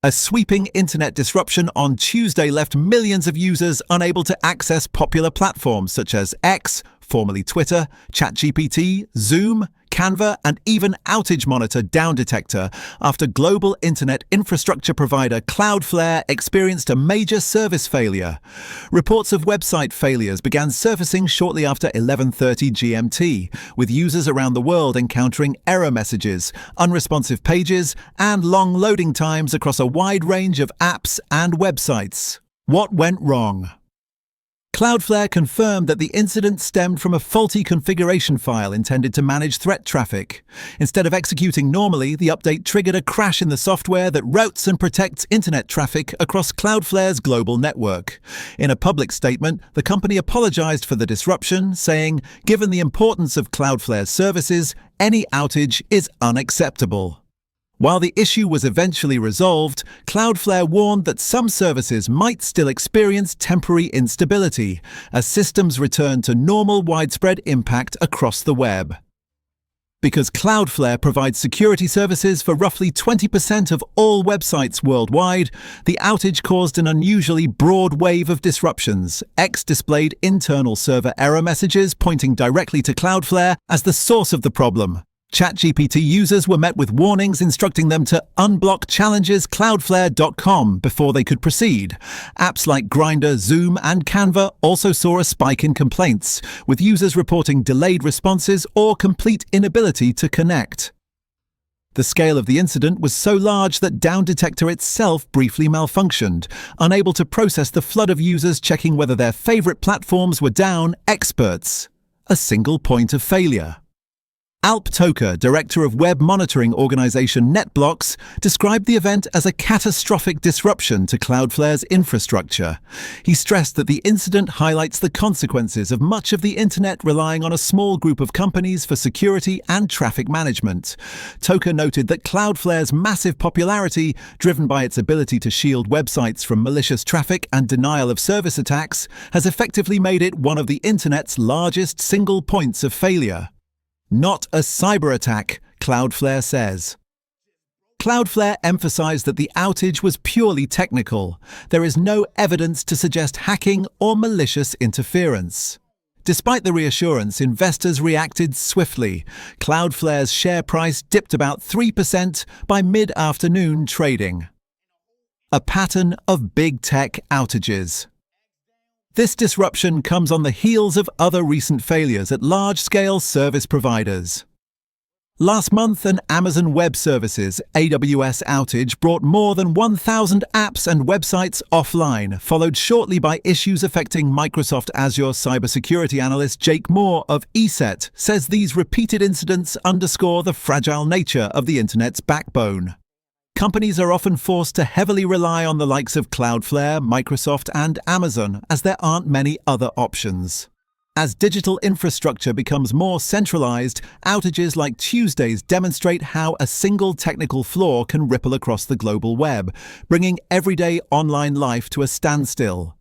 A sweeping internet disruption on Tuesday left millions of users unable to access popular platforms such as X, formerly Twitter, ChatGPT, Zoom, Canva, and even Outage Monitor Down Detector after global internet infrastructure provider Cloudflare experienced a major service failure. Reports of website failures began surfacing shortly after 11:30 GMT, with users around the world encountering error messages, unresponsive pages, and long loading times across a wide range of apps and websites. What went wrong? Cloudflare confirmed that the incident stemmed from a faulty configuration file intended to manage threat traffic. Instead of executing normally, the update triggered a crash in the software that routes and protects internet traffic across Cloudflare's global network. In a public statement, the company apologized for the disruption, saying, "Given the importance of Cloudflare's services, any outage is unacceptable." While the issue was eventually resolved, Cloudflare warned that some services might still experience temporary instability as systems return to normal widespread impact across the web. Because Cloudflare provides security services for roughly 20% of all websites worldwide, the outage caused an unusually broad wave of disruptions. X displayed internal server error messages pointing directly to Cloudflare as the source of the problem. ChatGPT users were met with warnings instructing them to unblock challenges cloudflare.com before they could proceed. Apps like Grindr, Zoom, and Canva also saw a spike in complaints, with users reporting delayed responses or complete inability to connect. The scale of the incident was so large that Down Detector itself briefly malfunctioned, unable to process the flood of users checking whether their favorite platforms were down. Experts. A single point of failure. Alp Toker, director of web monitoring organization NetBlocks, described the event as a catastrophic disruption to Cloudflare's infrastructure. He stressed that the incident highlights the consequences of much of the internet relying on a small group of companies for security and traffic management. Toker noted that Cloudflare's massive popularity, driven by its ability to shield websites from malicious traffic and denial of service attacks, has effectively made it one of the internet's largest single points of failure. Not a cyber attack, Cloudflare says. Cloudflare emphasized that the outage was purely technical. There is no evidence to suggest hacking or malicious interference. Despite the reassurance, investors reacted swiftly. Cloudflare's share price dipped about 3% by mid-afternoon trading. A pattern of big tech outages. This disruption comes on the heels of other recent failures at large-scale service providers. Last month, an Amazon Web Services (AWS) outage brought more than 1,000 apps and websites offline, followed shortly by issues affecting Microsoft Azure cybersecurity analyst Jake Moore of ESET says these repeated incidents underscore the fragile nature of the internet's backbone. Companies are often forced to heavily rely on the likes of Cloudflare, Microsoft, and Amazon, as there aren't many other options. As digital infrastructure becomes more centralized, outages like Tuesday's demonstrate how a single technical flaw can ripple across the global web, bringing everyday online life to a standstill.